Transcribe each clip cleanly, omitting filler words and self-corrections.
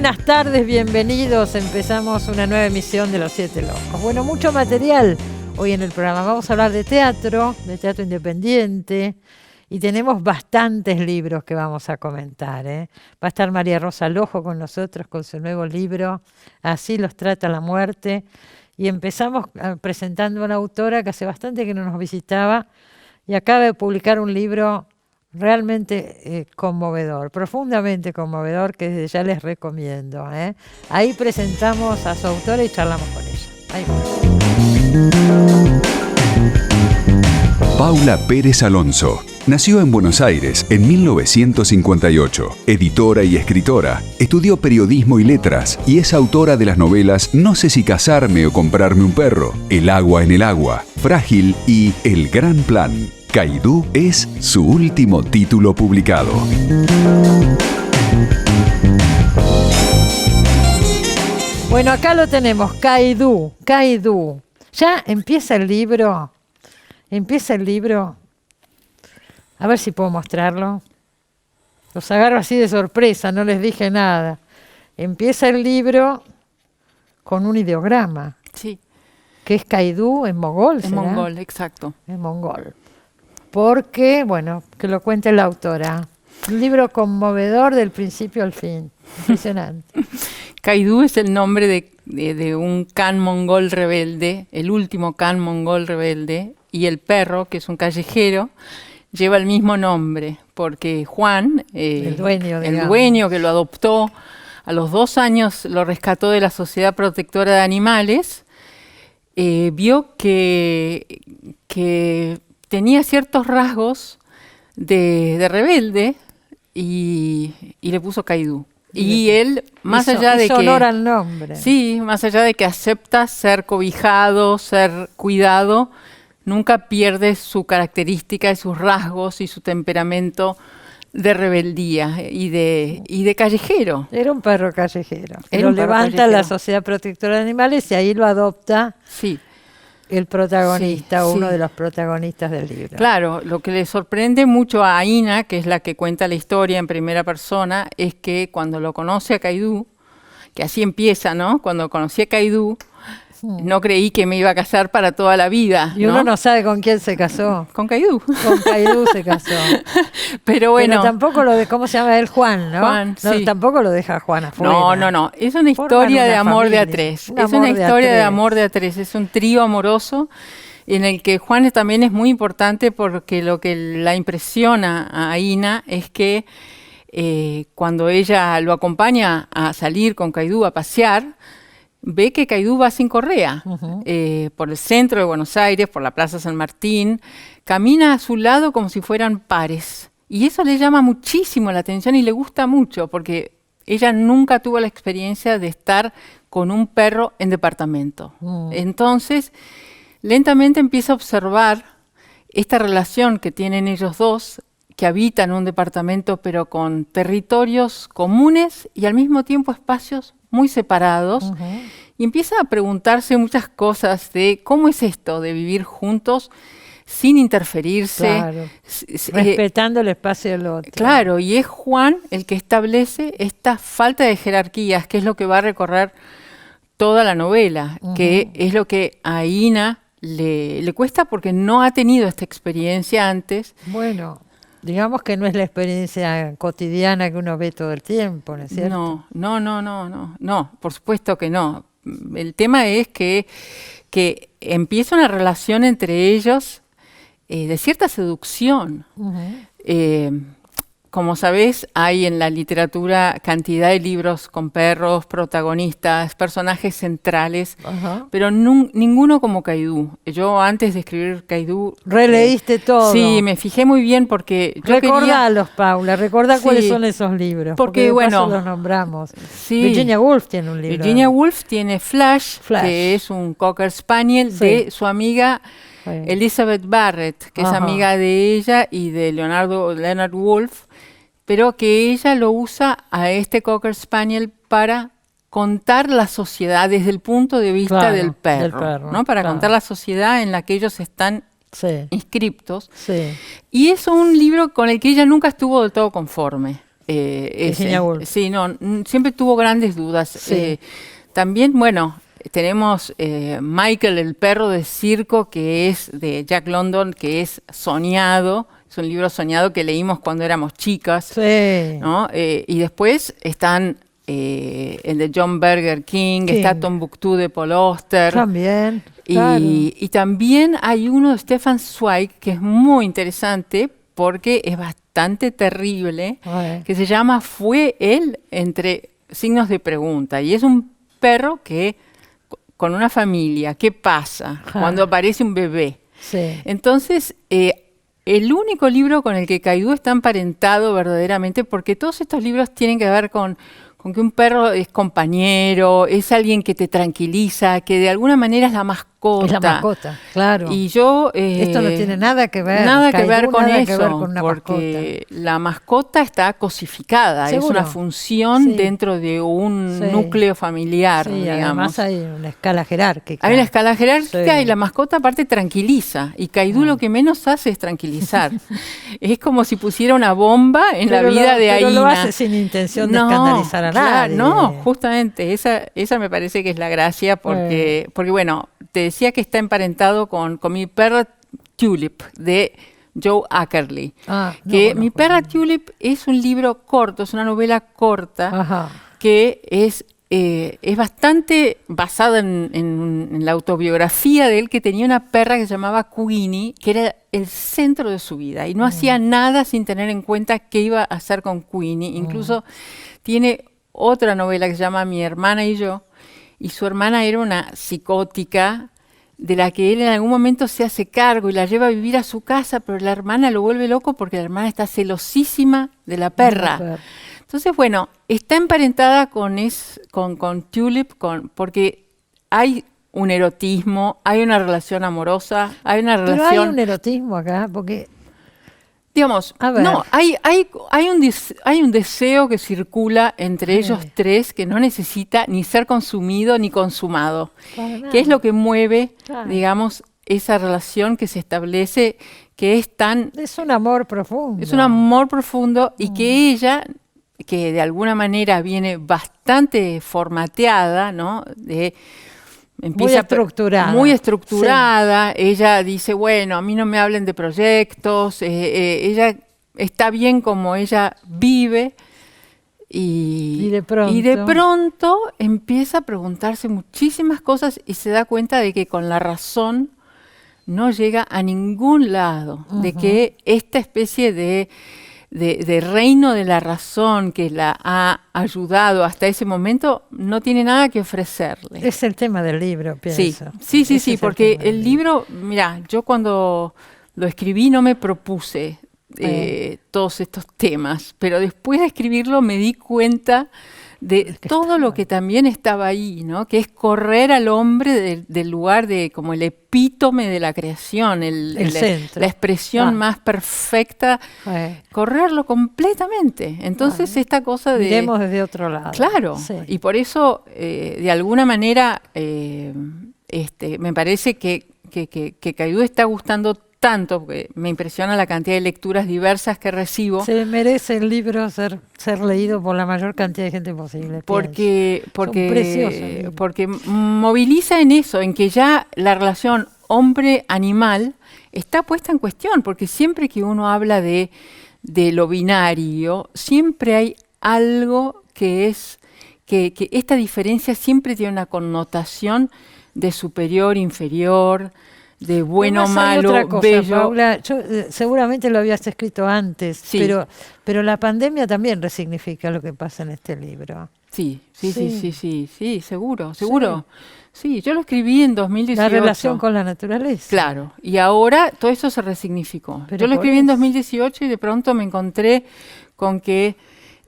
buenas tardes, bienvenidos. Empezamos una nueva emisión de Los Siete Locos. Bueno, mucho material hoy en el programa. Vamos a hablar de teatro independiente, y tenemos bastantes libros que vamos a comentar, ¿eh? Va a estar María Rosa Lojo con nosotros con su nuevo libro, Así los trata la muerte. Y empezamos presentando a una autora que hace bastante que no nos visitaba y acaba de publicar un libro realmente conmovedor, profundamente conmovedor, que desde ya les recomiendo, ¿eh? Ahí presentamos a su autora y charlamos con ella. Ahí va. Paula Pérez Alonso nació en Buenos Aires en 1958. Editora y escritora, estudió periodismo y letras y es autora de las novelas No sé si casarme o comprarme un perro, El agua en el agua, Frágil y El gran plan. Caidú es su último título publicado. Bueno, acá lo tenemos, Caidú. Ya empieza el libro. A ver si puedo mostrarlo. Los agarro así de sorpresa, no les dije nada. Empieza el libro con un ideograma. Sí. Que es Caidú en mongol, ¿será? En mongol, exacto. En mongol. Porque, bueno, que lo cuente la autora. Un libro conmovedor del principio al fin. Impresionante. Caidú es el nombre de un Khan mongol rebelde, el último Khan mongol rebelde, y el perro, que es un callejero, lleva el mismo nombre, porque Juan, el dueño que lo adoptó, a los 2 años lo rescató de la Sociedad Protectora de Animales, vio que tenía ciertos rasgos de rebelde y le puso Caidú. Y él, más allá de que honor al nombre. Sí, más allá de que acepta ser cobijado, ser cuidado, nunca pierde su característica y sus rasgos y su temperamento de rebeldía y de callejero. Era un perro callejero. Lo levanta la Sociedad Protectora de Animales y ahí lo adopta. Sí. El protagonista, uno de los protagonistas del libro. Claro, lo que le sorprende mucho a Aina, que es la que cuenta la historia en primera persona, es que cuando lo conoce a Caidú, que así empieza, ¿no? Cuando conocí a Caidú, no creí que me iba a casar para toda la vida. Y uno no sabe con quién se casó. Con Caidú. Con Caidú se casó. Pero bueno. Pero tampoco lo de, ¿cómo se llama él? Juan, ¿no? Juan, no, sí. Tampoco lo deja Juan afuera. No. Es una historia de amor de a tres. Es una historia de amor de a tres. Es un trío amoroso en el que Juan también es muy importante porque lo que la impresiona a Aina es que cuando ella lo acompaña a salir con Caidú a pasear, ve que Caidú va sin correa por el centro de Buenos Aires, por la Plaza San Martín, camina a su lado como si fueran pares. Y eso le llama muchísimo la atención y le gusta mucho, porque ella nunca tuvo la experiencia de estar con un perro en departamento. Entonces, lentamente empieza a observar esta relación que tienen ellos dos, que habitan un departamento pero con territorios comunes y al mismo tiempo espacios muy separados, y empieza a preguntarse muchas cosas de cómo es esto de vivir juntos sin interferirse. Claro. Respetando el espacio del otro. Claro, y es Juan el que establece esta falta de jerarquías, que es lo que va a recorrer toda la novela, que es lo que a Aina le cuesta porque no ha tenido esta experiencia antes. Bueno, digamos que no es la experiencia cotidiana que uno ve todo el tiempo, ¿no es cierto? No, por supuesto que no. El tema es que empieza una relación entre ellos de cierta seducción. Como sabés, hay en la literatura cantidad de libros con perros, protagonistas, personajes centrales, pero ninguno como Caidú. Yo antes de escribir Caidú... Releíste todo. Sí, me fijé muy bien porque... Recordalos, Paula, recordá cuáles son esos libros. Porque bueno, los nombramos. Sí, Virginia Woolf tiene un libro. Virginia Woolf tiene Flash, que es un Cocker Spaniel de su amiga Elizabeth Barrett, que es amiga de ella y de Leonard Woolf, pero que ella lo usa a este Cocker Spaniel para contar la sociedad desde el punto de vista del perro, ¿no? Para contar la sociedad en la que ellos están inscriptos. Y es un libro con el que ella nunca estuvo del todo conforme. Virginia Woolf. Sí, no, siempre tuvo grandes dudas. Sí. También, bueno, tenemos Michael, el perro de circo, que es de Jack London, que es soñado. Es un libro soñado que leímos cuando éramos chicas. Sí. ¿No? Y después están el de John Berger King, está Tombuctú de Paul Auster. También. Y también hay uno de Stefan Zweig que es muy interesante porque es bastante terrible, que se llama Fue él, entre signos de pregunta. Y es un perro que con una familia, ¿qué pasa cuando aparece un bebé? Sí. Entonces, el único libro con el que Caidú está emparentado verdaderamente, porque todos estos libros tienen que ver con que un perro es compañero, es alguien que te tranquiliza, que de alguna manera es la mascota. Es la mascota, claro. Y yo... esto no tiene nada que ver. Nada que ver con nada eso, que ver con una porque la mascota está cosificada, ¿Seguro? Es una función dentro de un núcleo familiar, sí, digamos. Además hay una escala jerárquica. Hay una escala jerárquica y la mascota aparte tranquiliza. Y Caidú lo que menos hace es tranquilizar. Es como si pusiera una bomba en la vida de Aína. Pero lo hace sin intención de escandalizar a nadie. No, justamente, esa me parece que es la gracia, porque bueno, te decía que está emparentado con mi perra Tulip, de Joe Ackerley. Mi perra Tulip es un libro corto, es una novela corta, que es bastante basada en la autobiografía de él, que tenía una perra que se llamaba Queenie, que era el centro de su vida, y no hacía nada sin tener en cuenta qué iba a hacer con Queenie. Incluso tiene otra novela que se llama Mi hermana y yo, y su hermana era una psicótica de la que él en algún momento se hace cargo y la lleva a vivir a su casa, pero la hermana lo vuelve loco porque la hermana está celosísima de la perra. Entonces, bueno, está emparentada con Tulip, porque hay un erotismo, hay una relación amorosa, hay una relación... Pero hay un erotismo acá, porque... Digamos, no, hay un deseo que circula entre ellos tres que no necesita ni ser consumido ni consumado, que es lo que mueve, digamos, esa relación que se establece, que es tan... Es un amor profundo. Es un amor profundo y que ella, que de alguna manera viene bastante formateada, ¿no? Muy estructurada. Sí. Ella dice, bueno, a mí no me hablen de proyectos. Ella está bien como ella vive. Y de pronto empieza a preguntarse muchísimas cosas y se da cuenta de que con la razón no llega a ningún lado. De que esta especie de reino de la razón que la ha ayudado hasta ese momento no tiene nada que ofrecerle. Es el tema del libro, pienso. Sí, porque el libro, mira, yo cuando lo escribí no me propuse todos estos temas, pero después de escribirlo me di cuenta de todo lo que también estaba ahí, ¿no? Que es correr al hombre del lugar de como el epítome de la creación, la expresión más perfecta, correrlo completamente. Entonces esta cosa de... Miremos desde otro lado. Claro, y por eso de alguna manera me parece que Caidú está gustando tanto, porque me impresiona la cantidad de lecturas diversas que recibo. Se merece el libro ser leído por la mayor cantidad de gente posible. Porque moviliza en eso, en que ya la relación hombre-animal está puesta en cuestión, porque siempre que uno habla de lo binario, siempre hay algo que esta diferencia siempre tiene una connotación de superior, inferior, de bueno, malo, otra cosa, bello. Paula, seguramente lo habías escrito antes, pero la pandemia también resignifica lo que pasa en este libro. Sí, seguro. Sí, yo lo escribí en 2018. La relación con la naturaleza. Claro, y ahora todo eso se resignificó. Yo lo escribí en 2018 y de pronto me encontré con que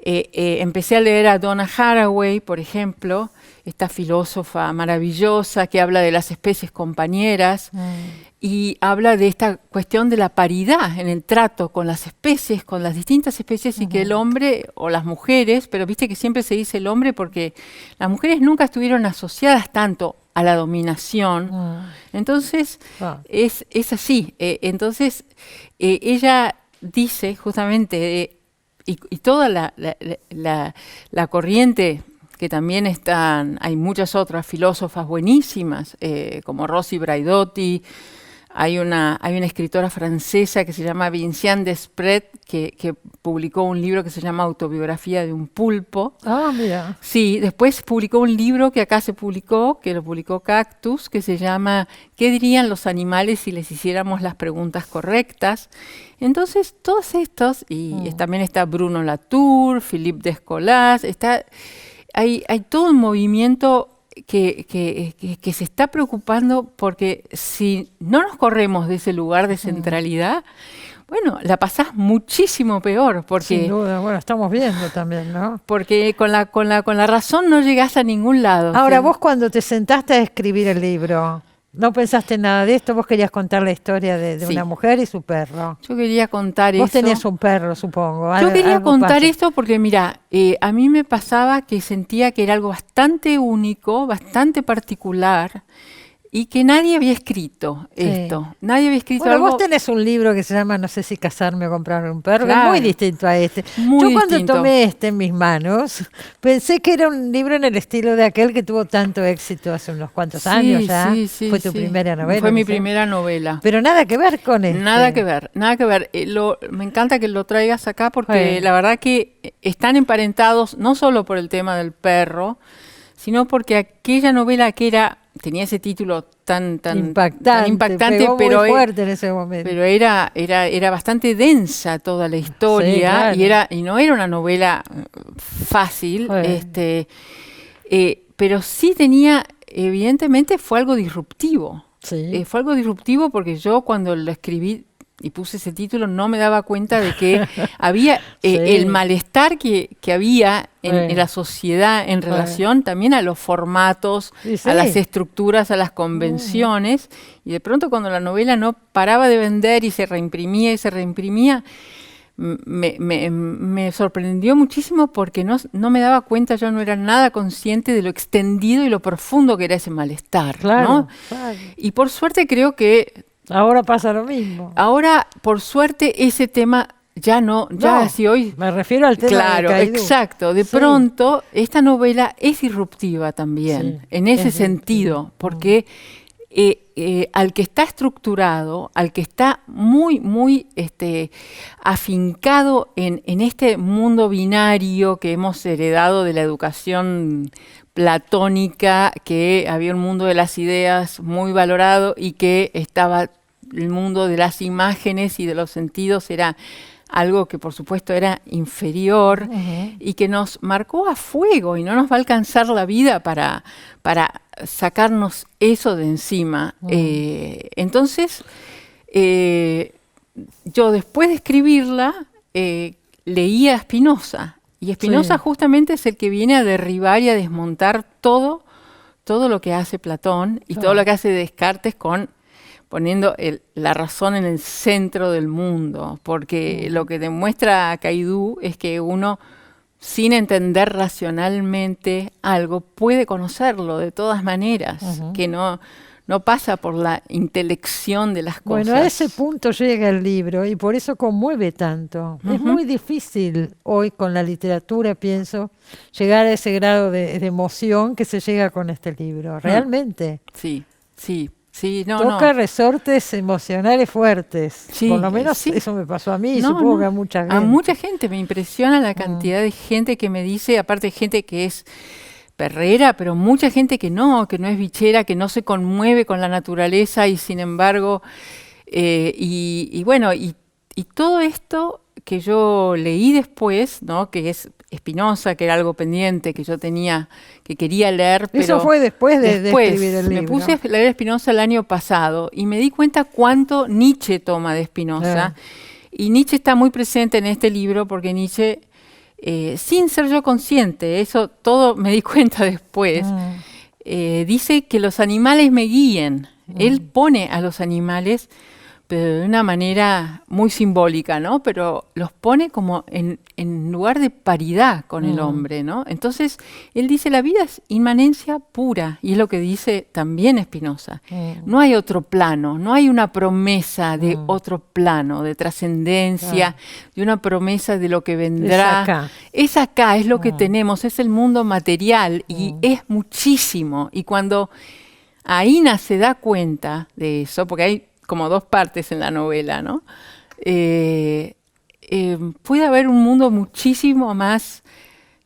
empecé a leer a Donna Haraway, por ejemplo, esta filósofa maravillosa que habla de las especies compañeras y habla de esta cuestión de la paridad en el trato con las especies, con las distintas especies, y que el hombre o las mujeres, pero viste que siempre se dice el hombre porque las mujeres nunca estuvieron asociadas tanto a la dominación. Entonces, es así. Entonces, ella dice justamente toda la corriente, que también hay muchas otras filósofas buenísimas, como Rosy Braidotti. Hay una escritora francesa que se llama Vinciane Desprez, que publicó un libro que se llama Autobiografía de un pulpo. Ah, mira. Sí, después publicó un libro que acá se publicó, que lo publicó Cactus, que se llama ¿Qué dirían los animales si les hiciéramos las preguntas correctas? Entonces, todos estos, y también está Bruno Latour, Philippe Descolas, hay todo un movimiento que se está preocupando, porque si no nos corremos de ese lugar de centralidad, bueno, la pasás muchísimo peor. Porque, sin duda, bueno, estamos viendo también, ¿no? Porque con la razón no llegás a ningún lado. Ahora, ¿sí? vos cuando te sentaste a escribir el libro, ¿no pensaste en nada de esto? Vos querías contar la historia de Sí. una mujer y su perro. Yo quería contar eso. Vos tenías un perro, supongo. Yo quería algo contar pasa. esto porque, mira, a mí me pasaba que sentía que era algo bastante único, bastante particular, y que nadie había escrito esto. Nadie había escrito Bueno, algo. vos tenés un libro que se llama No sé si casarme o comprarme un perro, que es Claro. muy distinto a este. Muy Yo cuando distinto. tomé este en mis manos, pensé que era un libro en el estilo de aquel que tuvo tanto éxito hace unos cuantos años ya. Fue tu primera novela. Fue mi ¿no sé? primera novela. Pero nada que ver con este. Nada que ver, nada que ver. Me encanta que lo traigas acá porque Sí. la verdad que están emparentados no solo por el tema del perro, sino porque aquella novela tenía ese título tan impactante, pegó pero muy fuerte en ese momento. pero era bastante densa toda la historia. Sí, claro. y no era una novela fácil, pero sí tenía, evidentemente fue algo disruptivo. Sí. Fue algo disruptivo porque yo cuando lo escribí y puse ese título no me daba cuenta de que había Sí. el malestar que había en la sociedad en relación también a los formatos, Sí, sí. a las estructuras, a las convenciones. Y de pronto cuando la novela no paraba de vender y se reimprimía, me sorprendió muchísimo porque no me daba cuenta, yo no era nada consciente de lo extendido y lo profundo que era ese malestar. Claro, ¿no? claro. Y por suerte creo que Ahora pasa lo mismo. ahora, por suerte, ese tema ya no, así hoy. Me refiero al tema Claro, de Caidú. exacto. De Sí. pronto, esta novela es disruptiva también, Sí, en ese es sentido, porque al que está estructurado, al que está muy, muy afincado en este mundo binario que hemos heredado de la educación platónica, que había un mundo de las ideas muy valorado y que estaba el mundo de las imágenes y de los sentidos era algo que por supuesto era inferior y que nos marcó a fuego y no nos va a alcanzar la vida para sacarnos eso de encima. Entonces, yo después de escribirla, leía a Spinoza. Y Spinoza justamente es el que viene a derribar y a desmontar todo lo que hace Platón y todo lo que hace Descartes poniendo la razón en el centro del mundo. Porque lo que demuestra Caidú es que uno, sin entender racionalmente algo, puede conocerlo de todas maneras, que no pasa por la intelección de las cosas. Bueno, a ese punto llega el libro y por eso conmueve tanto. Es muy difícil hoy con la literatura, pienso, llegar a ese grado de emoción que se llega con este libro. Realmente. Sí. Toca resortes emocionales fuertes. Sí, por lo menos sí. Eso me pasó a mí y supongo que a mucha gente. A mucha gente. Me impresiona la cantidad de gente que me dice, aparte de gente que es perrera, pero mucha gente que no es bichera, que no se conmueve con la naturaleza y sin embargo, y todo esto que yo leí después, ¿no? Que es Spinoza, que era algo pendiente que yo tenía, que quería leer. Pero eso fue después de escribir el libro. Me puse a leer Spinoza el año pasado y me di cuenta cuánto Nietzsche toma de Spinoza. Y Nietzsche está muy presente en este libro porque Nietzsche, sin ser yo consciente, eso todo me di cuenta después, dice que los animales me guíen. Él pone a los animales pero de una manera muy simbólica, ¿no? Pero los pone como en lugar de paridad con el hombre, ¿no? Entonces, él dice, la vida es inmanencia pura, y es lo que dice también Spinoza. No hay otro plano, no hay una promesa de otro plano, de trascendencia, de una promesa de lo que vendrá. Es acá, es lo que tenemos, es el mundo material, y es muchísimo. Y cuando Aína se da cuenta de eso, porque hay como dos partes en la novela, ¿no? Puede haber un mundo muchísimo más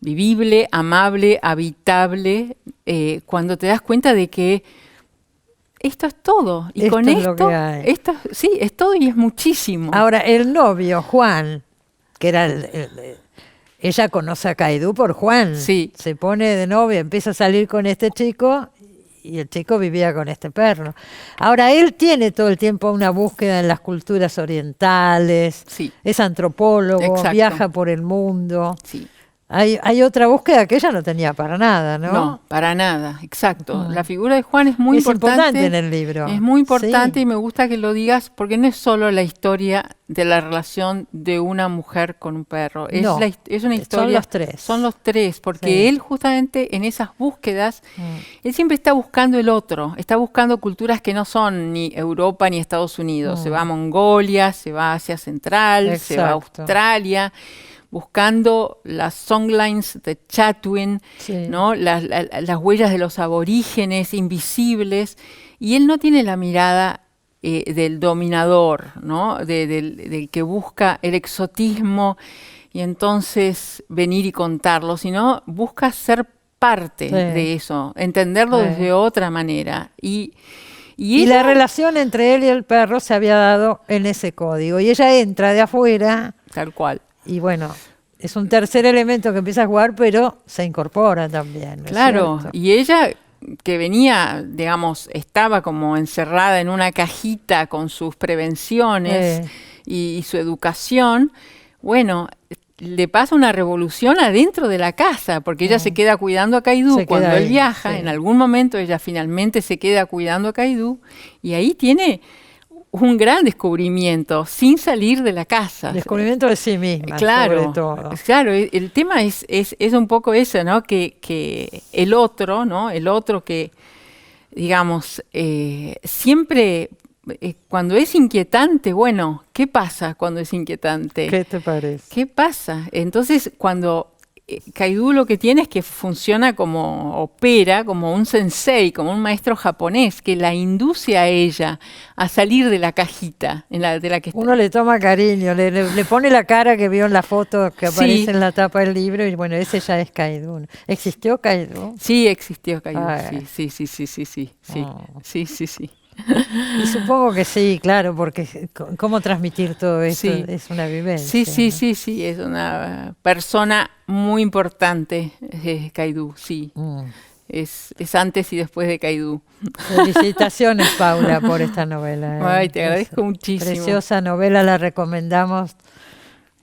vivible, amable, habitable, cuando te das cuenta de que esto es todo. Y esto con es lo que hay. esto sí, es todo y es muchísimo. Ahora, el novio, Juan, que era ella conoce a Caidú por Juan. Sí. Se pone de novia, empieza a salir con este chico, y el chico vivía con este perro. Ahora, él tiene todo el tiempo una búsqueda en las culturas orientales, Sí. es antropólogo, Exacto. viaja por el mundo. Sí. Hay otra búsqueda que ella no tenía para nada, ¿no? No, para nada, exacto. La figura de Juan es muy importante. En el libro. Es muy importante, sí. Y me gusta que lo digas porque no es solo la historia de la relación de una mujer con un perro. Es una historia. Son los tres. Son los tres, porque Sí. él justamente en esas búsquedas, él siempre está buscando el otro, está buscando culturas que no son ni Europa ni Estados Unidos. Se va a Mongolia, se va a Asia Central, se va a Exacto. Australia, buscando las songlines de Chatwin, Sí. ¿no? Las huellas de los aborígenes invisibles, y él no tiene la mirada del dominador, ¿no? Del que busca el exotismo y entonces venir y contarlo, sino busca ser parte de eso, entenderlo desde otra manera. Y la relación entre él y el perro se había dado en ese código, y ella entra de afuera. Tal cual. Y bueno, es un tercer elemento que empieza a jugar, pero se incorpora también. ¿No Claro, es cierto? y ella que venía, digamos, estaba como encerrada en una cajita con sus prevenciones y su educación, bueno, le pasa una revolución adentro de la casa, porque ella se queda cuidando a Caidú cuando él viaja, en algún momento ella finalmente se queda cuidando a Caidú, y ahí tiene un gran descubrimiento sin salir de la casa. Descubrimiento de sí misma, claro, sobre todo. Claro, el tema es un poco eso, ¿no? Que el otro, ¿no? El otro que, digamos, siempre cuando es inquietante, bueno, ¿qué pasa cuando es inquietante? ¿Qué te parece? ¿Qué pasa? Entonces, cuando Caidú lo que tiene es que opera como un sensei, como un maestro japonés, que la induce a ella a salir de la cajita de la que está. Uno le toma cariño, le pone la cara que vio en la foto que aparece en la tapa del libro, y bueno, ese ya es Caidú. ¿Existió Caidú? Sí, existió Caidú, sí. Sí. Y supongo que sí, claro, porque cómo transmitir todo esto es una vivencia. Sí, es una persona muy importante, Caidú, sí. Es antes y después de Caidú. Felicitaciones, Paula, por esta novela. Ay, te agradezco muchísimo. Preciosa novela, la recomendamos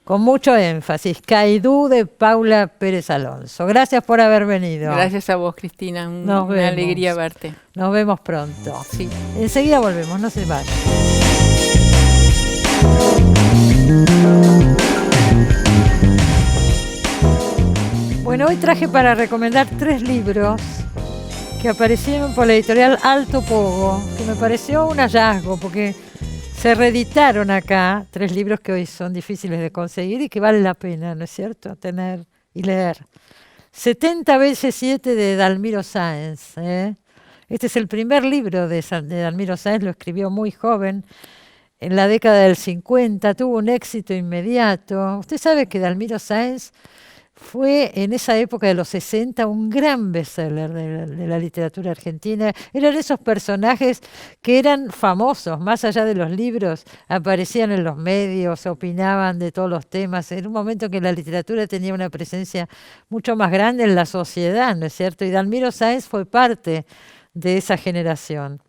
con mucho énfasis. Caidú, de Paula Pérez Alonso. Gracias por haber venido. Gracias a vos, Cristina. Una alegría verte. Nos vemos pronto. Sí. Enseguida volvemos, no se vayan. Bueno, hoy traje para recomendar 3 libros que aparecieron por la editorial Alto Pogo, que me pareció un hallazgo, porque se reeditaron acá 3 libros que hoy son difíciles de conseguir y que vale la pena, ¿no es cierto?, tener y leer. 70 veces 7 de Dalmiro Sáenz. Este es el primer libro de Dalmiro Sáenz, lo escribió muy joven, en la década del 50, tuvo un éxito inmediato. Usted sabe que Dalmiro Sáenz fue en esa época de los 60 un gran bestseller de la literatura argentina. Eran esos personajes que eran famosos, más allá de los libros, aparecían en los medios, opinaban de todos los temas. En un momento que la literatura tenía una presencia mucho más grande en la sociedad, ¿no es cierto? Y Dalmiro Sáenz fue parte de esa generación.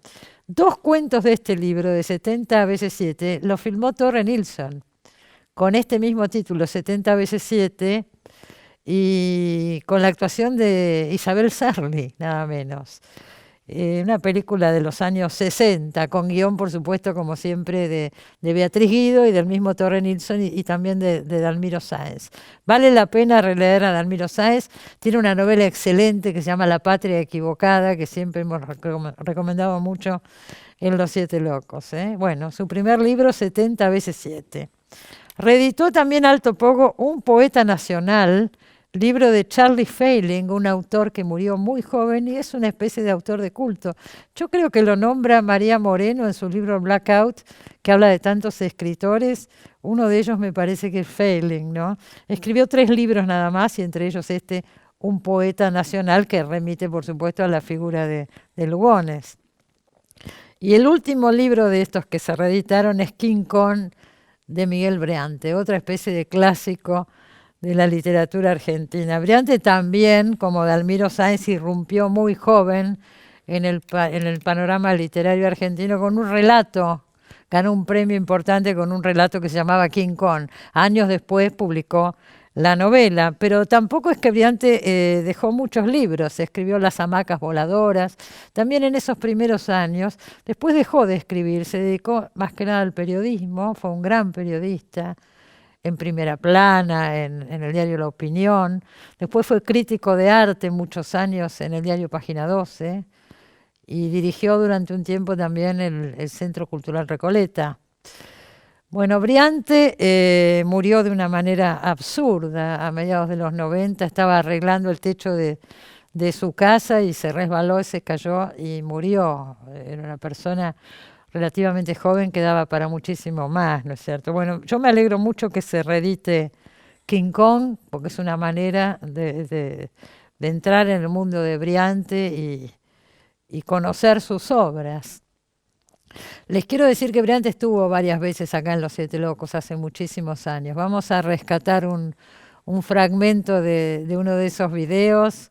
2 cuentos de este libro, de 70 veces 7, lo filmó Torre Nilsson, con este mismo título, 70 veces 7, y con la actuación de Isabel Sarli, nada menos. una película de los años 60, con guión, por supuesto, como siempre, de Beatriz Guido y del mismo Torre Nilsson y también de Dalmiro Sáenz. Vale la pena releer a Dalmiro Sáenz. Tiene una novela excelente que se llama La Patria Equivocada, que siempre hemos recomendado mucho en Los Siete Locos. Bueno, su primer libro, 70 veces 7. Reeditó también Alto Pogo, Un Poeta Nacional, libro de Charlie Failing, un autor que murió muy joven y es una especie de autor de culto. Yo creo que lo nombra María Moreno en su libro Blackout, que habla de tantos escritores. Uno de ellos me parece que es Failing, ¿no? Escribió 3 libros nada más y entre ellos Un Poeta Nacional, que remite, por supuesto, a la figura de Lugones. Y el último libro de estos que se reeditaron es King Kong, de Miguel Briante, otra especie de clásico de la literatura argentina. Briante también, como Dalmiro Sáenz, irrumpió muy joven en el panorama literario argentino con un relato. Ganó un premio importante con un relato que se llamaba King Kong. Años después publicó la novela, pero tampoco es que Briante dejó muchos libros. Escribió Las hamacas voladoras, también en esos primeros años. Después dejó de escribir, se dedicó más que nada al periodismo, fue un gran periodista, en Primera Plana, en el diario La Opinión. Después fue crítico de arte muchos años en el diario Página 12 y dirigió durante un tiempo también el Centro Cultural Recoleta. Bueno, Briante murió de una manera absurda a mediados de los 90. Estaba arreglando el techo de su casa y se resbaló y se cayó y murió. Era una persona relativamente joven que daba para muchísimo más, ¿no es cierto? Bueno, yo me alegro mucho que se reedite King Kong, porque es una manera de entrar en el mundo de Briante y conocer sus obras. Les quiero decir que Briante estuvo varias veces acá en Los Siete Locos hace muchísimos años. Vamos a rescatar un fragmento de uno de esos videos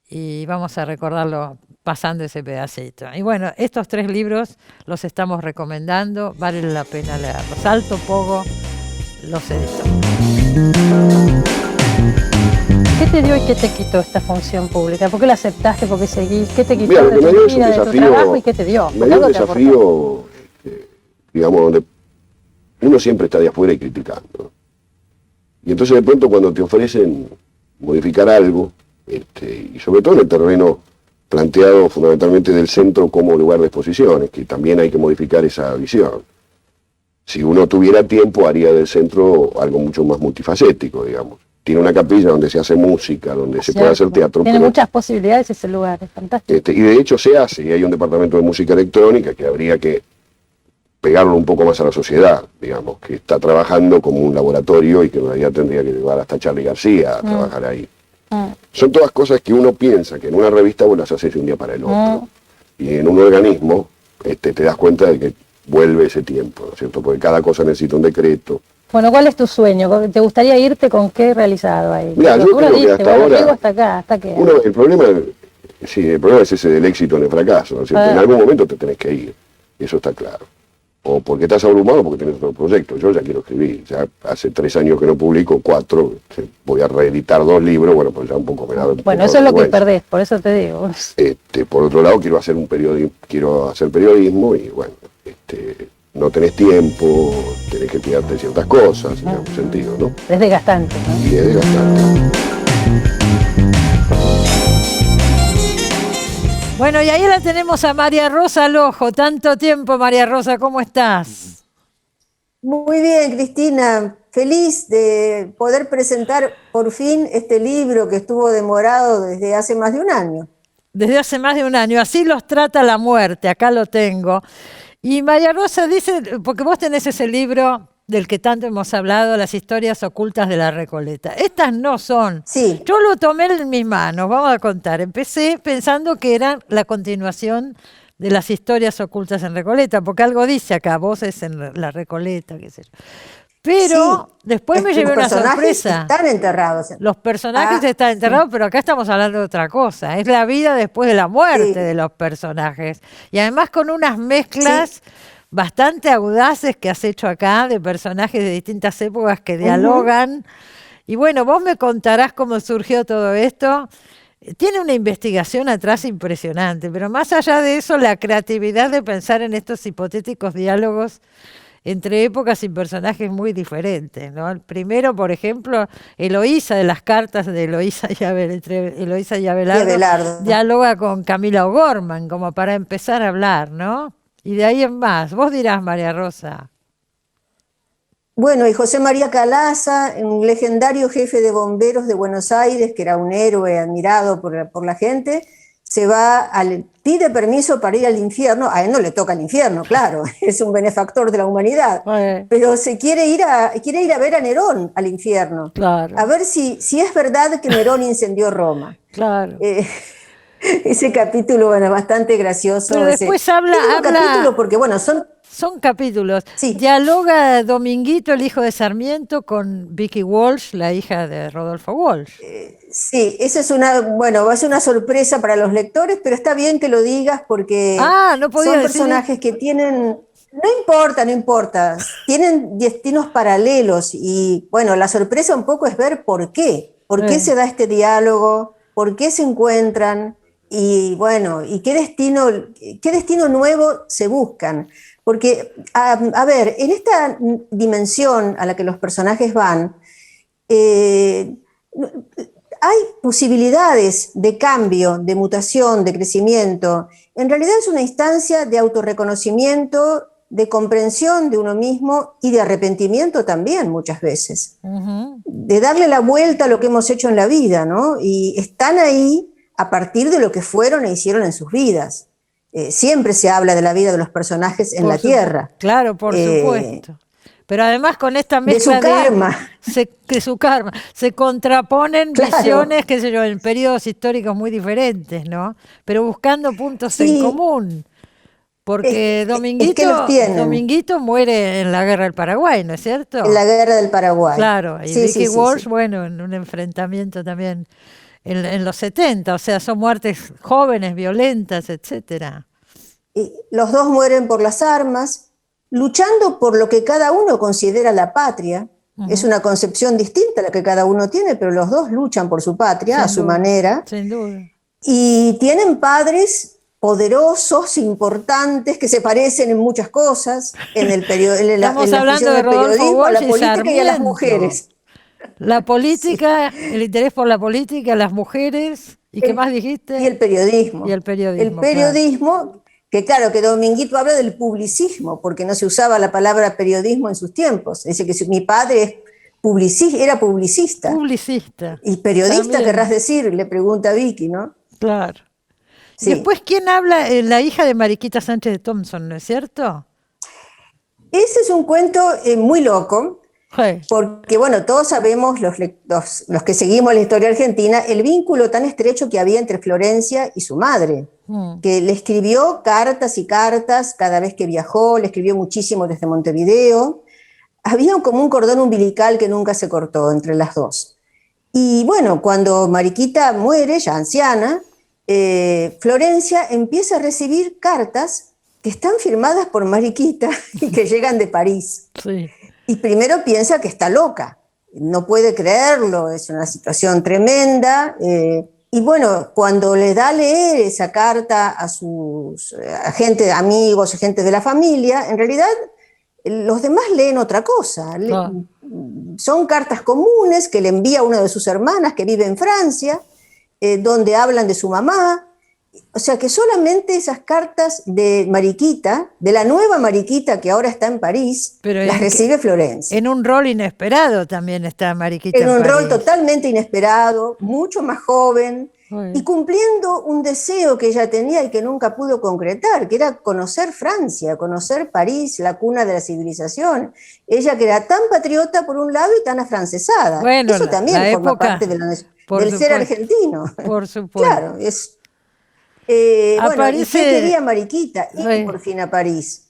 y vamos a recordarlo pasando ese pedacito. Y bueno, estos 3 libros los estamos recomendando, vale la pena leerlos. Alto Pogo los editó. ¿Qué te dio y qué te quitó esta función pública? ¿Por qué la aceptaste? ¿Por qué seguís? ¿Qué te quitó de tu vida, de tu trabajo y qué te dio? Me dio un desafío, digamos, donde uno siempre está de afuera y criticando. Y entonces de pronto cuando te ofrecen modificar algo, y sobre todo en el terreno planteado fundamentalmente del centro como lugar de exposiciones, que también hay que modificar esa visión. Si uno tuviera tiempo, haría del centro algo mucho más multifacético, digamos. Tiene una capilla donde se hace música, donde se puede hacer teatro. Tiene muchas posibilidades ese lugar, es fantástico. Y de hecho se hace, y hay un departamento de música electrónica que habría que pegarlo un poco más a la sociedad, digamos, que está trabajando como un laboratorio y que en realidad tendría que llevar hasta Charly García a trabajar ahí. Son todas cosas que uno piensa que en una revista vos las haces de un día para el otro. Y en un organismo te das cuenta de que vuelve ese tiempo, ¿no es cierto? Porque cada cosa necesita un decreto. Bueno, ¿cuál es tu sueño? ¿Te gustaría irte con qué realizado ahí? Mira, yo creo que hasta ahora... Llego hasta acá, ¿hasta qué? El problema es ese del éxito en el fracaso, ¿no es cierto? En algún momento te tenés que ir, eso está claro. O porque estás abrumado o porque tenés otro proyecto. Yo ya quiero escribir, ya hace 3 años que no publico, 4, voy a reeditar 2 libros, bueno, pues ya un poco me da... Bueno, eso es lo que perdés, por eso te digo. Por otro lado, quiero hacer periodismo y bueno, no tenés tiempo, tenés que tirarte ciertas cosas, en algún sentido, ¿no? Es desgastante, ¿no? Y es desgastante. Bueno, y ahí la tenemos a María Rosa Lojo. Tanto tiempo, María Rosa, ¿cómo estás? Muy bien, Cristina. Feliz de poder presentar por fin este libro que estuvo demorado desde hace más de un año. Desde hace más de un año. Así los trata la muerte. Acá lo tengo. Y María Rosa dice, porque vos tenés ese libro del que tanto hemos hablado, Las historias ocultas de la Recoleta. Estas no son. Sí. Yo lo tomé en mis manos, vamos a contar. Empecé pensando que eran la continuación de Las historias ocultas en Recoleta, porque algo dice acá, voces en la Recoleta, qué sé yo. Pero después me llevé una sorpresa. Están enterrados. Los personajes están enterrados, pero acá estamos hablando de otra cosa. Es la vida después de la muerte de los personajes. Y además con unas mezclas bastante audaces que has hecho acá, de personajes de distintas épocas que dialogan. Y bueno, vos me contarás cómo surgió todo esto. tiene una investigación atrás impresionante, pero más allá de eso, la creatividad de pensar en estos hipotéticos diálogos entre épocas y personajes muy diferentes, ¿no? El primero, por ejemplo, Eloísa, de las cartas de Eloísa y entre Eloísa y Abelardo, dialoga con Camila O'Gorman, como para empezar a hablar, ¿no? Y de ahí en más. Vos dirás, María Rosa. Bueno, y José María Calaza, un legendario jefe de bomberos de Buenos Aires, que era un héroe admirado por la gente, pide permiso para ir al infierno. A él no le toca el infierno, claro, es un benefactor de la humanidad, pero quiere ir a ver a Nerón al infierno, claro, a ver si es verdad que Nerón incendió Roma. Claro. Ese capítulo, bueno, bastante gracioso. Pero después habla capítulo porque, bueno, son capítulos. Sí. Dialoga Dominguito, el hijo de Sarmiento, con Vicky Walsh, la hija de Rodolfo Walsh. Sí, esa es va a ser una sorpresa para los lectores, pero está bien que lo digas porque no podía son personajes que tienen... No importa. Tienen destinos paralelos y, bueno, la sorpresa un poco es ver por qué. ¿Por qué se da este diálogo? ¿Por qué se encuentran? Y, bueno, ¿y qué destino nuevo se buscan? Porque, a ver, en esta dimensión a la que los personajes van, hay posibilidades de cambio, de mutación, de crecimiento. En realidad es una instancia de autorreconocimiento, de comprensión de uno mismo y de arrepentimiento también muchas veces. Uh-huh. De darle la vuelta a lo que hemos hecho en la vida, ¿no? Y están ahí a partir de lo que fueron e hicieron en sus vidas. Siempre se habla de la vida de los personajes en la Tierra. Claro, por supuesto. Pero además con esta mezcla de su karma, se contraponen visiones, qué sé yo, en periodos históricos muy diferentes, ¿no? Pero buscando puntos en común. Porque Dominguito muere en la Guerra del Paraguay, ¿no es cierto? En la Guerra del Paraguay. Claro, y Vicky Walsh, bueno, en un enfrentamiento también en los 70, o sea, son muertes jóvenes, violentas, etcétera. Los dos mueren por las armas, luchando por lo que cada uno considera la patria. Uh-huh. Es una concepción distinta a la que cada uno tiene, pero los dos luchan por su patria, a su manera. Sin duda. Y tienen padres poderosos, importantes, que se parecen en muchas cosas, en el Estamos hablando de Rodolfo Walsh, a la política y a las mujeres. La política, el interés por la política, las mujeres, ¿y qué más dijiste? Y el periodismo. Y el periodismo. El periodismo, claro, que Dominguito habla del publicismo, porque no se usaba la palabra periodismo en sus tiempos. Dice que mi padre era publicista. Publicista. Y periodista, también. Querrás decir, le pregunta a Vicky, ¿no? Claro. Sí. Después, ¿quién habla? La hija de Mariquita Sánchez de Thompson, ¿no es cierto? Ese es un cuento muy loco, porque, bueno, todos sabemos, los que seguimos la historia argentina, el vínculo tan estrecho que había entre Florencia y su madre, que le escribió cartas y cartas cada vez que viajó, le escribió muchísimo desde Montevideo. Había como un cordón umbilical que nunca se cortó entre las dos. Y, bueno, cuando Mariquita muere, ya anciana, Florencia empieza a recibir cartas que están firmadas por Mariquita y que llegan de París. Sí. Y primero piensa que está loca, no puede creerlo, es una situación tremenda. Y bueno, cuando le da a leer esa carta a sus amigos, gente de la familia, en realidad los demás leen otra cosa. Son cartas comunes que le envía una de sus hermanas que vive en Francia, donde hablan de su mamá. O sea que solamente esas cartas de Mariquita, de la nueva Mariquita que ahora está en París, las recibe Florencia. En un rol inesperado también está Mariquita en un París. Rol totalmente inesperado, mucho más joven, y cumpliendo un deseo que ella tenía y que nunca pudo concretar, que era conocer Francia, conocer París, la cuna de la civilización. Ella que era tan patriota por un lado y tan afrancesada. Bueno, eso también forma parte del ser argentino. Por supuesto. Claro, bueno, ¿y qué quería Mariquita? Ir por fin a París.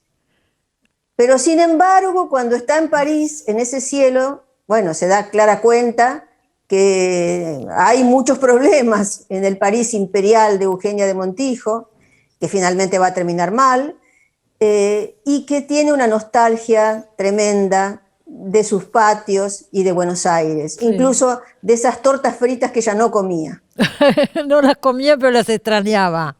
Pero sin embargo, cuando está en París, en ese cielo, bueno, se da clara cuenta que hay muchos problemas en el París imperial de Eugenia de Montijo, que finalmente va a terminar mal, y que tiene una nostalgia tremenda de sus patios y de Buenos Aires, incluso de esas tortas fritas que ella no comía. No las comía, pero las extrañaba.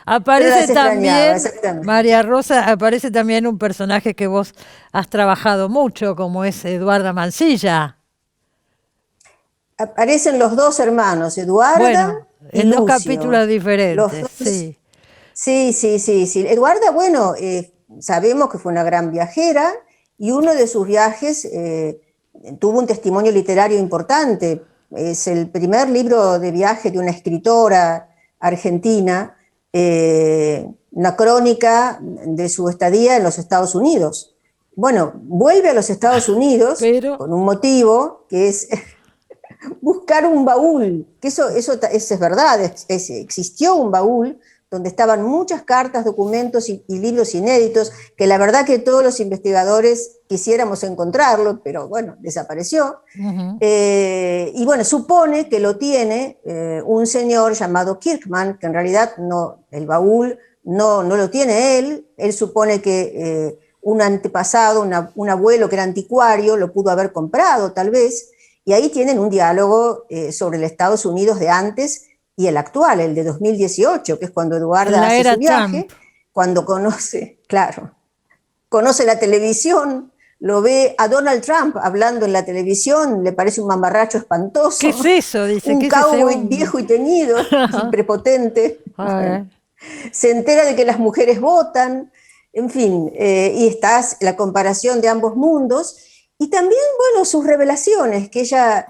Aparece también, María Rosa, aparece también un personaje que vos has trabajado mucho, como es Eduarda Mansilla. Aparecen los dos hermanos, Eduarda y en Lucio. 2 capítulos diferentes, sí. Sí. Eduarda, bueno, sabemos que fue una gran viajera y uno de sus viajes tuvo un testimonio literario importante. Es el primer libro de viaje de una escritora argentina, una crónica de su estadía en los Estados Unidos. Bueno, vuelve a los Estados Unidos con un motivo que es buscar un baúl, que eso es verdad, existió un baúl donde estaban muchas cartas, documentos y libros inéditos, que la verdad que todos los investigadores quisiéramos encontrarlo, pero bueno, desapareció. Uh-huh. Y bueno, supone que lo tiene un señor llamado Kirkman, que en realidad el baúl no lo tiene él supone que un antepasado, un abuelo que era anticuario, lo pudo haber comprado tal vez, y ahí tienen un diálogo sobre el Estados Unidos de antes y el actual, el de 2018, que es cuando Eduarda hace su viaje, Trump. Cuando conoce la televisión, lo ve a Donald Trump hablando en la televisión, le parece un mamarracho espantoso. ¿Qué es eso? Dice, un cowboy viejo y teñido, prepotente. Se entera de que las mujeres votan, en fin, y está la comparación de ambos mundos, y también, bueno, sus revelaciones, que ella...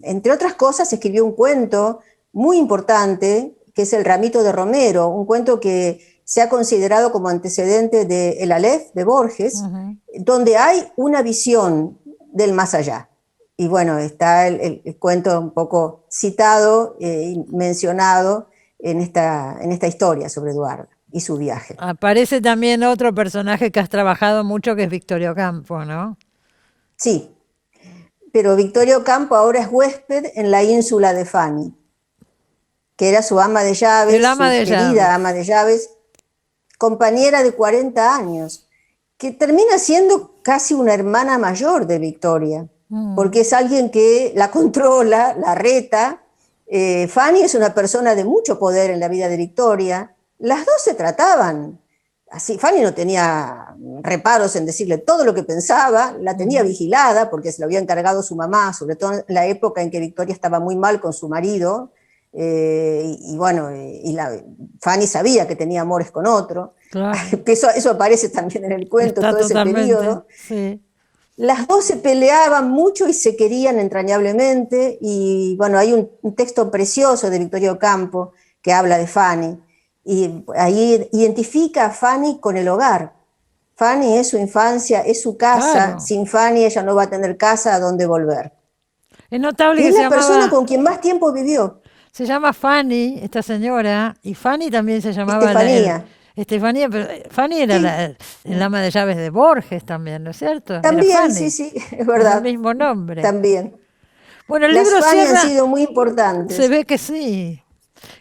entre otras cosas, escribió un cuento muy importante, que es El ramito de Romero, un cuento que se ha considerado como antecedente de El Aleph, de Borges, uh-huh. donde hay una visión del más allá. Y bueno, está el cuento un poco citado y mencionado en esta historia sobre Eduarda y su viaje. Aparece también otro personaje que has trabajado mucho, que es Victorio Campo, ¿no? Sí. Pero Victorio Campo ahora es huésped en la ínsula de Fanny, que era su ama de llaves, querida ama de llaves, compañera de 40 años, que termina siendo casi una hermana mayor de Victoria, porque es alguien que la controla, la reta. Fanny es una persona de mucho poder en la vida de Victoria. Las dos se trataban. Así, Fanny no tenía reparos en decirle todo lo que pensaba, la tenía vigilada porque se lo había encargado su mamá, sobre todo en la época en que Victoria estaba muy mal con su marido, Fanny sabía que tenía amores con otro, claro. Eso aparece también en el cuento, todo ese periodo. Sí. Las dos se peleaban mucho y se querían entrañablemente, y bueno, hay un texto precioso de Victorio Campo que habla de Fanny, y ahí identifica a Fanny con el hogar. Fanny es su infancia, es su casa. Claro. Sin Fanny ella no va a tener casa a donde volver. Es notable que es la persona con quien más tiempo vivió. Se llama Fanny, esta señora, y Fanny también se llamaba Estefanía, pero Fanny era el ama de llaves de Borges también, ¿no es cierto? También, sí, es verdad. El mismo nombre. También. Bueno, el libro Fanny han sido muy importantes. Se ve que sí.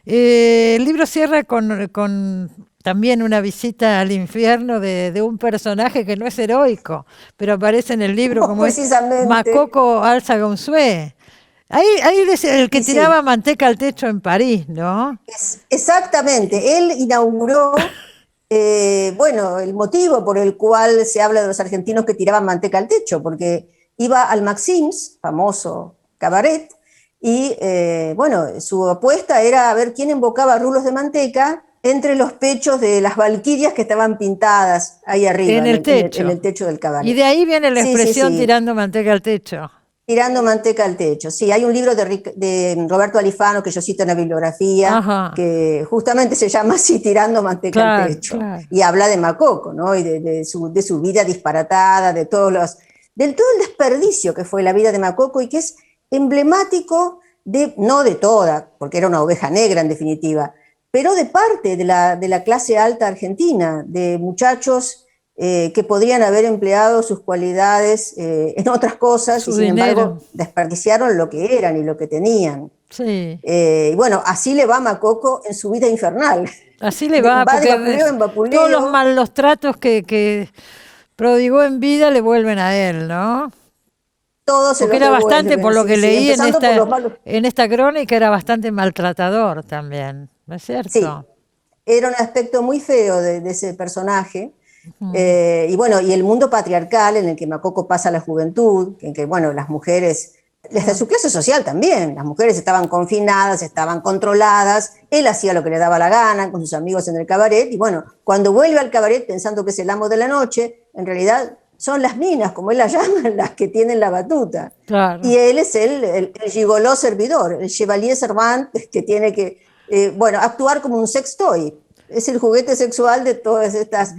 El libro cierra con también una visita al infierno de un personaje que no es heroico, pero aparece en el libro como es Makoko Alzagonzue. Ahí dice el que tiraba manteca al techo en París, ¿no? Exactamente. Él inauguró, el motivo por el cual se habla de los argentinos que tiraban manteca al techo, porque iba al Maxims, famoso cabaret, y su apuesta era a ver quién embocaba rulos de manteca entre los pechos de las valquirias que estaban pintadas ahí arriba, en el techo del cabaret. Y de ahí viene la expresión tirando manteca al techo. Tirando manteca al techo, sí. Hay un libro de Roberto Alifano que yo cito en la bibliografía, Ajá. que justamente se llama así, Tirando manteca al techo. Claro. Y habla de Makoko, ¿no? Y de su vida disparatada, del todo el desperdicio que fue la vida de Makoko, y que es emblemático no de toda, porque era una oveja negra en definitiva, pero de parte de la clase alta argentina, de muchachos que podrían haber empleado sus cualidades en otras cosas, y sin embargo desperdiciaron lo que eran y lo que tenían. Sí. Y bueno, así le va a Makoko en su vida infernal. Así le va, porque de vapuleo en vapuleo. Todos los malos tratos que prodigó en vida le vuelven a él, ¿no? Todos porque era bastante, por lo que leí en esta crónica, era bastante maltratador también, ¿no es cierto? Sí, era un aspecto muy feo de ese personaje. Y bueno, y el mundo patriarcal en el que Macoco pasa la juventud, en que, bueno, las mujeres, desde su clase social también, las mujeres estaban confinadas, estaban controladas, él hacía lo que le daba la gana con sus amigos en el cabaret, y bueno, cuando vuelve al cabaret pensando que es el amo de la noche, en realidad son las minas, como él las llama, las que tienen la batuta. Claro. Y él es el gigoló servidor, el chevalier servant, que tiene que, bueno, actuar como un sex toy. Es el juguete sexual de todas estas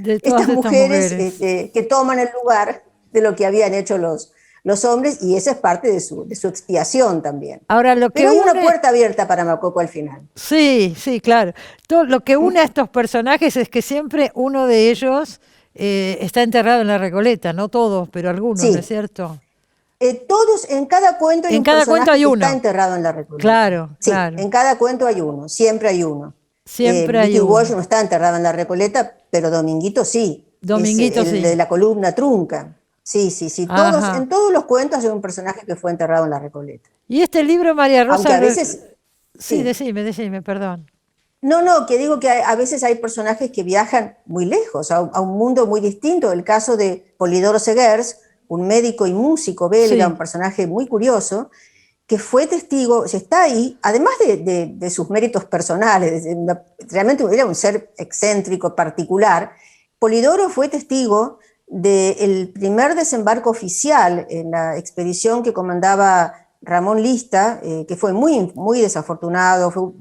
mujeres que toman el lugar de lo que habían hecho los hombres, y esa es parte de su expiación también. Ahora, pero hay una puerta abierta para Macoco al final. Sí, sí, claro. Lo que une a estos personajes es que siempre uno de ellos está enterrado en la Recoleta, no todos, pero algunos, sí. ¿No es cierto? Todos, en cada cuento hay un personaje que está enterrado en la Recoleta. Claro, sí, claro. En cada cuento hay uno, siempre hay uno. Siempre hay Vicky uno. Walsh no está enterrado en la Recoleta, pero Dominguito sí. Dominguito es el sí. de la columna trunca. Sí. En todos los cuentos hay un personaje que fue enterrado en la Recoleta. Y este libro, María Rosa... Aunque a veces... Sí, decime, perdón. No, que digo que a veces hay personajes que viajan muy lejos, a un mundo muy distinto. El caso de Polidoro Segers, un médico y músico belga, sí. Un personaje muy curioso, que fue testigo, está ahí, además de sus méritos personales, realmente era un ser excéntrico, particular. Polidoro fue testigo del primer desembarco oficial en la expedición que comandaba Ramón Lista, que fue muy, muy desafortunado.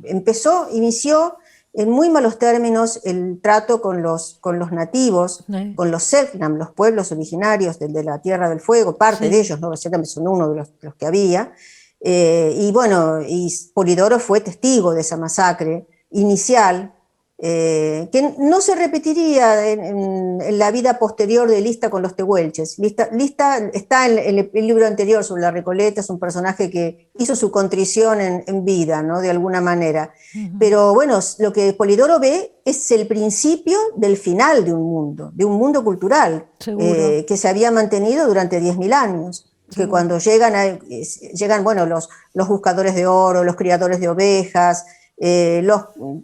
Inició en muy malos términos el trato con los nativos, sí. Con los Selknam, los pueblos originarios de la Tierra del Fuego, parte sí. De ellos, ¿no? Los Selknam son uno de los que había. Y bueno, y Polidoro fue testigo de esa masacre inicial, que no se repetiría en la vida posterior de Lista con los tehuelches. Lista está en el libro anterior sobre la Recoleta, es un personaje que hizo su contrición en vida, ¿no? De alguna manera. Pero bueno, lo que Polidoro ve es el principio del final de un mundo cultural, que se había mantenido durante 10.000 años. Que cuando llegan bueno, los buscadores de oro, los criadores de ovejas,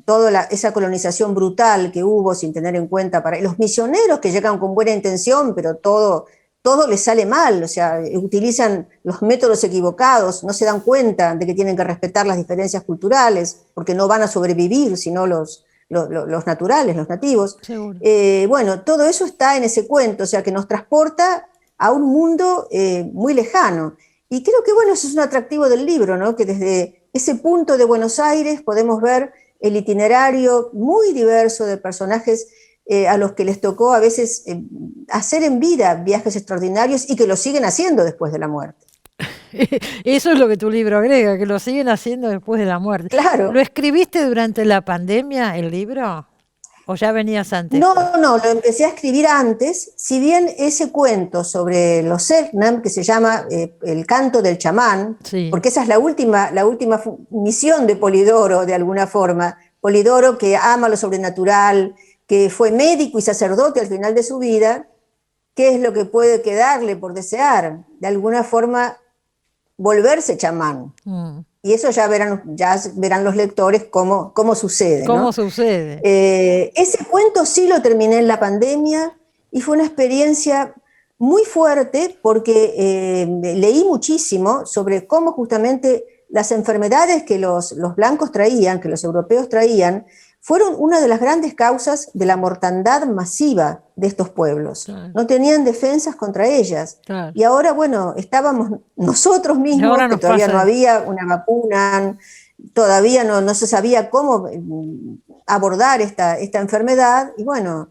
toda esa colonización brutal que hubo sin tener en cuenta, los misioneros que llegan con buena intención, pero todo les sale mal, o sea, utilizan los métodos equivocados, no se dan cuenta de que tienen que respetar las diferencias culturales, porque no van a sobrevivir, sino los naturales, los nativos. Bueno, todo eso está en ese cuento, o sea, que nos transporta a un mundo muy lejano. Y creo que, bueno, eso es un atractivo del libro, ¿no? Que desde ese punto de Buenos Aires podemos ver el itinerario muy diverso de personajes a los que les tocó a veces hacer en vida viajes extraordinarios y que lo siguen haciendo después de la muerte. Eso es lo que tu libro agrega, que lo siguen haciendo después de la muerte. Claro. ¿Lo escribiste durante la pandemia, el libro? ¿O ya venías antes? No, lo empecé a escribir antes, si bien ese cuento sobre los Selknam, que se llama El canto del chamán, sí. Porque esa es la última misión de Polidoro, de alguna forma. Polidoro, que ama lo sobrenatural, que fue médico y sacerdote al final de su vida, ¿qué es lo que puede quedarle por desear? De alguna forma, volverse chamán. Y eso ya verán los lectores cómo sucede. ¿Cómo ¿no? sucede? Ese cuento sí lo terminé en la pandemia y fue una experiencia muy fuerte porque leí muchísimo sobre cómo justamente las enfermedades que los blancos traían, que los europeos traían, fueron una de las grandes causas de la mortandad masiva de estos pueblos. Claro. No tenían defensas contra ellas. Claro. Y ahora, bueno, estábamos nosotros mismos, que todavía no había una vacuna, todavía no se sabía cómo abordar esta enfermedad. Y bueno,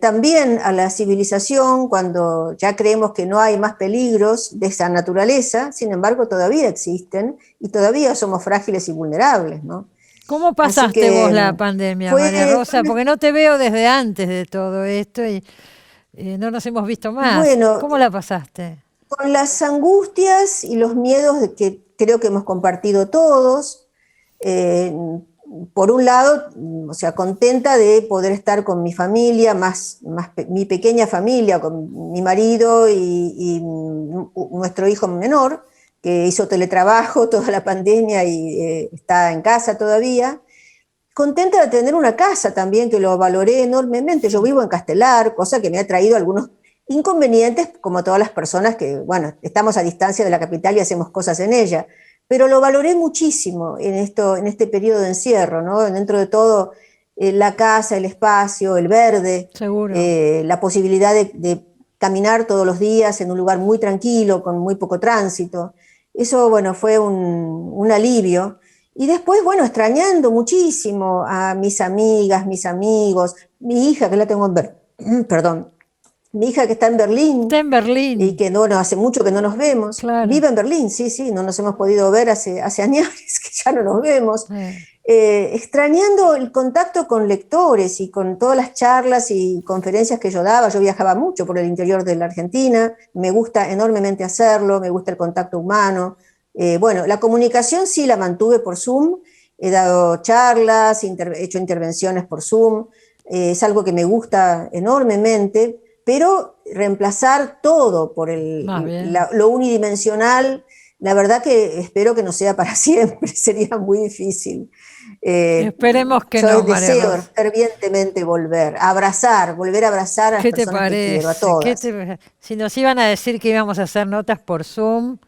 también a la civilización, cuando ya creemos que no hay más peligros de esa naturaleza, sin embargo todavía existen y todavía somos frágiles y vulnerables, ¿no? ¿Cómo pasaste vos la pandemia, María Rosa? Porque no te veo desde antes de todo esto y no nos hemos visto más. Bueno, ¿cómo la pasaste? Con las angustias y los miedos que creo que hemos compartido todos, por un lado, o sea, contenta de poder estar con mi familia, más mi pequeña familia, con mi marido y nuestro hijo menor, que hizo teletrabajo toda la pandemia y está en casa todavía. Contenta de tener una casa también, que lo valoré enormemente. Yo vivo en Castelar, cosa que me ha traído algunos inconvenientes, como todas las personas que, bueno, estamos a distancia de la capital y hacemos cosas en ella. Pero lo valoré muchísimo en este periodo de encierro, ¿no? Dentro de todo, la casa, el espacio, el verde, la posibilidad de caminar todos los días en un lugar muy tranquilo, con muy poco tránsito. Eso, bueno, fue un alivio. Y después, bueno, extrañando muchísimo a mis amigas, mis amigos, mi hija, que la tengo perdón, mi hija que está en Berlín. Está en Berlín. Y que no, hace mucho que no nos vemos. Claro. Vive en Berlín, sí, no nos hemos podido ver hace años que ya no nos vemos. Extrañando el contacto con lectores y con todas las charlas y conferencias que yo daba. Yo viajaba mucho por el interior de la Argentina, me gusta enormemente hacerlo, me gusta el contacto humano. Bueno, la comunicación sí la mantuve por Zoom, he dado charlas, he hecho intervenciones por Zoom, es algo que me gusta enormemente, pero reemplazar todo por lo unidimensional, la verdad que espero que no sea para siempre, sería muy difícil. Esperemos que no, María deseo Rosa. fervientemente volver a abrazar a las personas que quiero, a todas. Si nos iban a decir que íbamos a hacer notas por Zoom,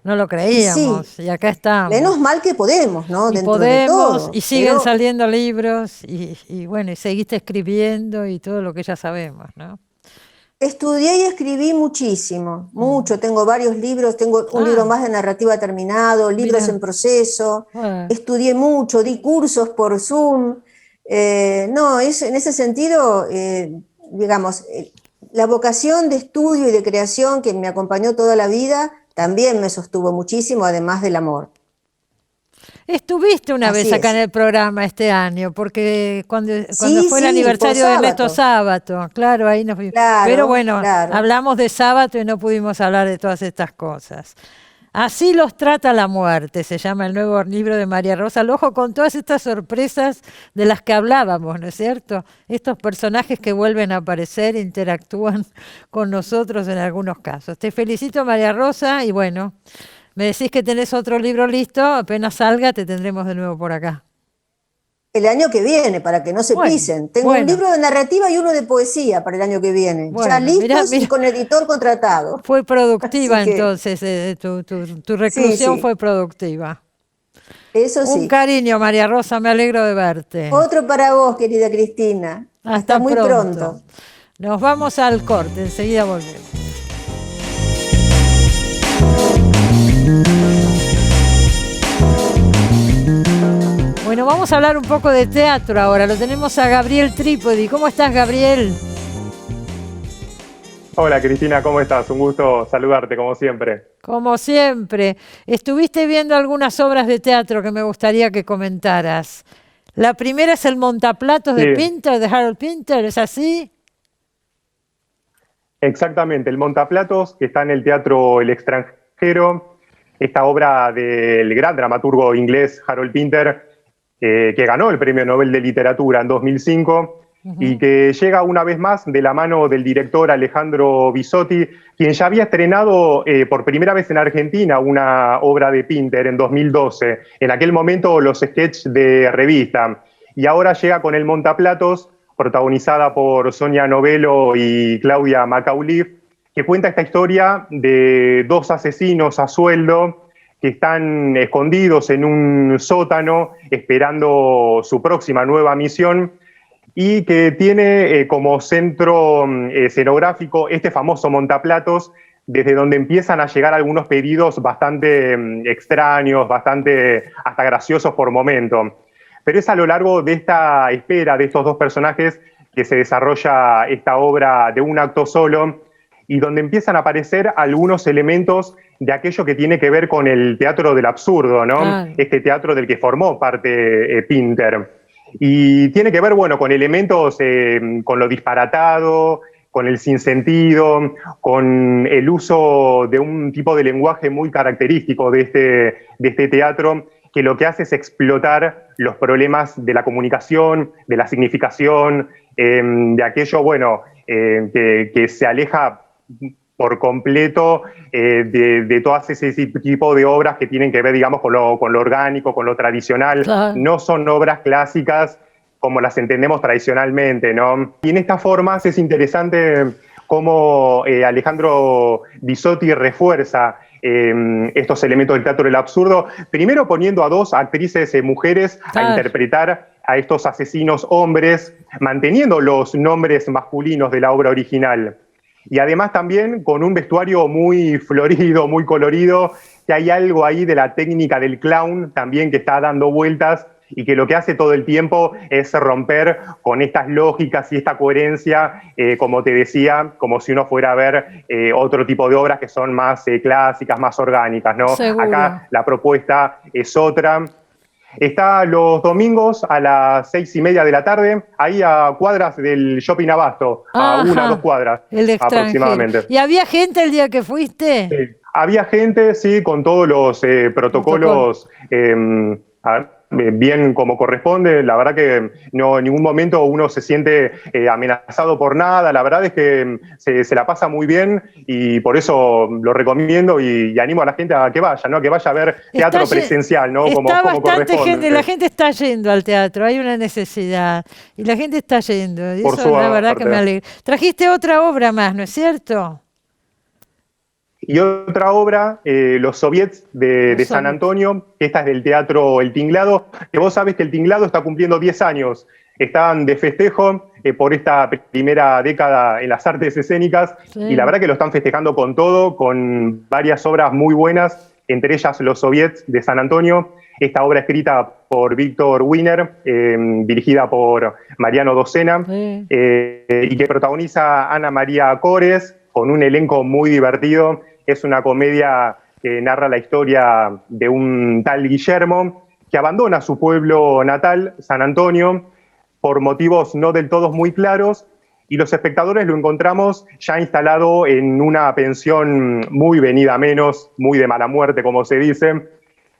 no lo creíamos, sí, y acá estamos. Menos mal que podemos, ¿no? Y dentro podemos, de todo. Y siguen saliendo libros, y bueno, y seguiste escribiendo y todo lo que ya sabemos, ¿no? Estudié y escribí muchísimo, mucho. Tengo varios libros, tengo un libro más de narrativa terminado, libros en proceso. Estudié mucho, di cursos por Zoom. En ese sentido, digamos, la vocación de estudio y de creación que me acompañó toda la vida también me sostuvo muchísimo, además del amor. Estuviste una vez acá en el programa este año, porque cuando fue el aniversario de Ernesto Sábato, claro, ahí nos vimos. Claro, pero bueno, hablamos de Sábato y no pudimos hablar de todas estas cosas. Así los trata la muerte, se llama el nuevo libro de María Rosa Lojo, con todas estas sorpresas de las que hablábamos, ¿no es cierto? Estos personajes que vuelven a aparecer, interactúan con nosotros en algunos casos. Te felicito, María Rosa, y bueno, me decís que tenés otro libro listo, apenas salga te tendremos de nuevo por acá. El año que viene, para que no se pisen. Tengo un libro de narrativa y uno de poesía para el año que viene. Ya listos y con editor contratado. Fue productiva entonces, tu reclusión fue productiva. Eso sí. Un cariño, María Rosa, me alegro de verte. Otro para vos, querida Cristina. Hasta muy pronto. Nos vamos al corte, enseguida volvemos. Bueno, vamos a hablar un poco de teatro ahora. Lo tenemos a Gabriel Trípodi. ¿Cómo estás, Gabriel? Hola, Cristina, ¿cómo estás? Un gusto saludarte, como siempre. Como siempre. Estuviste viendo algunas obras de teatro que me gustaría que comentaras. La primera es El Montaplatos de Pinter, de Harold Pinter, ¿es así? Exactamente, El Montaplatos, que está en el Teatro El Extranjero, esta obra del gran dramaturgo inglés Harold Pinter, que ganó el Premio Nobel de Literatura en 2005 y que llega una vez más de la mano del director Alejandro Bisotti, quien ya había estrenado por primera vez en Argentina una obra de Pinter en 2012, en aquel momento los sketches de revista, y ahora llega con El Montaplatos, protagonizada por Sonia Novello y Claudia Macauliffe, que cuenta esta historia de dos asesinos a sueldo que están escondidos en un sótano esperando su próxima nueva misión y que tiene como centro escenográfico este famoso montaplatos, desde donde empiezan a llegar algunos pedidos bastante extraños, bastante hasta graciosos por momento. Pero es a lo largo de esta espera de estos dos personajes que se desarrolla esta obra de un acto solo y donde empiezan a aparecer algunos elementos de aquello que tiene que ver con el teatro del absurdo, ¿no? Este teatro del que formó parte Pinter. Y tiene que ver, bueno, con elementos, con lo disparatado, con el sinsentido, con el uso de un tipo de lenguaje muy característico de este teatro, que lo que hace es explotar los problemas de la comunicación, de la significación, de aquello, bueno, que se aleja por completo de todas ese tipo de obras que tienen que ver, digamos, con lo orgánico, con lo tradicional. Claro. No son obras clásicas como las entendemos tradicionalmente, ¿no? Y en estas formas es interesante cómo Alejandro Bisotti refuerza estos elementos del teatro del absurdo, primero poniendo a dos actrices mujeres a interpretar a estos asesinos hombres, manteniendo los nombres masculinos de la obra original. Y además también con un vestuario muy florido, muy colorido, que hay algo ahí de la técnica del clown también que está dando vueltas y que lo que hace todo el tiempo es romper con estas lógicas y esta coherencia, como te decía, como si uno fuera a ver otro tipo de obras que son más clásicas, más orgánicas, ¿no? Seguro. Acá la propuesta es otra. Está los domingos a las 6:30 de la tarde, ahí a cuadras del Shopping Abasto, a 1 o 2 cuadras aproximadamente. ¿Y había gente el día que fuiste? Sí. Había gente, sí, con todos los protocolos bien como corresponde. La verdad que no en ningún momento uno se siente amenazado por nada. La verdad es que se la pasa muy bien y por eso lo recomiendo y animo a la gente a que vaya, ¿no? Que vaya a ver teatro presencial, ¿no? Está como bastante corresponde. gente, la gente está yendo al teatro, hay una necesidad y la gente está yendo. Y por eso la verdad que me alegra. Trajiste otra obra más, ¿no es cierto? Y otra obra, Los Soviets de San Antonio, que esta es del Teatro El Tinglado, que vos sabés que El Tinglado está cumpliendo 10 años. Están de festejo por esta primera década en las artes escénicas, sí. Y la verdad que lo están festejando con todo, con varias obras muy buenas, entre ellas Los Soviets de San Antonio, esta obra escrita por Víctor Wiener, dirigida por Mariano Docena, sí. Y que protagoniza Ana María Cores, con un elenco muy divertido. Es una comedia que narra la historia de un tal Guillermo que abandona su pueblo natal, San Antonio, por motivos no del todo muy claros, y los espectadores lo encontramos ya instalado en una pensión muy venida menos, muy de mala muerte, como se dice,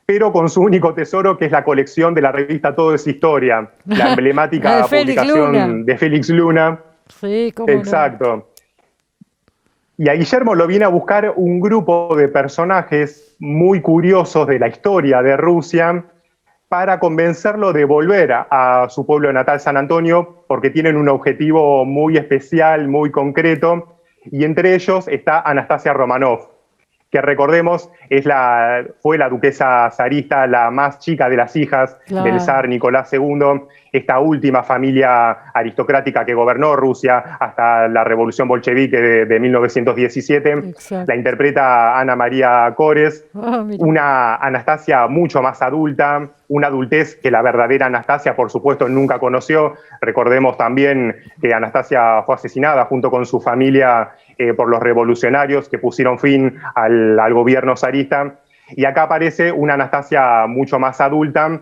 pero con su único tesoro, que es la colección de la revista Todo es Historia, la emblemática publicación de Félix Luna. Sí, cómo exacto. No. Y a Guillermo lo viene a buscar un grupo de personajes muy curiosos de la historia de Rusia para convencerlo de volver a su pueblo natal, San Antonio, porque tienen un objetivo muy especial, muy concreto, y entre ellos está Anastasia Romanov, que recordemos fue la duquesa zarista, la más chica de las hijas del zar Nicolás II, esta última familia aristocrática que gobernó Rusia hasta la revolución bolchevique de 1917. Exacto. La interpreta Ana María Cores, una Anastasia mucho más adulta, una adultez que la verdadera Anastasia, por supuesto, nunca conoció. Recordemos también que Anastasia fue asesinada junto con su familia por los revolucionarios que pusieron fin al gobierno zarista. Y acá aparece una Anastasia mucho más adulta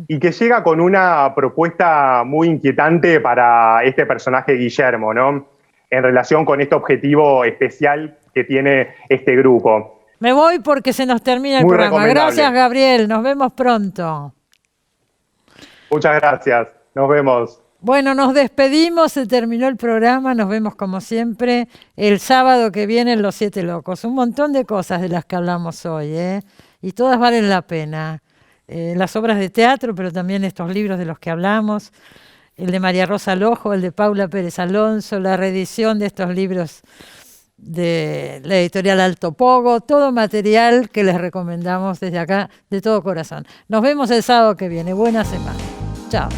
y que llega con una propuesta muy inquietante para este personaje Guillermo, ¿no? En relación con este objetivo especial que tiene este grupo. Me voy porque se nos termina el programa. Gracias, Gabriel. Nos vemos pronto. Muchas gracias. Nos vemos. Bueno, nos despedimos, se terminó el programa, nos vemos como siempre el sábado que viene en Los Siete Locos. Un montón de cosas de las que hablamos hoy, y todas valen la pena. Las obras de teatro, pero también estos libros de los que hablamos, el de María Rosa Lojo, el de Paula Pérez Alonso, la reedición de estos libros de la editorial Alto Pogo, todo material que les recomendamos desde acá de todo corazón. Nos vemos el sábado que viene. Buena semana. Chao.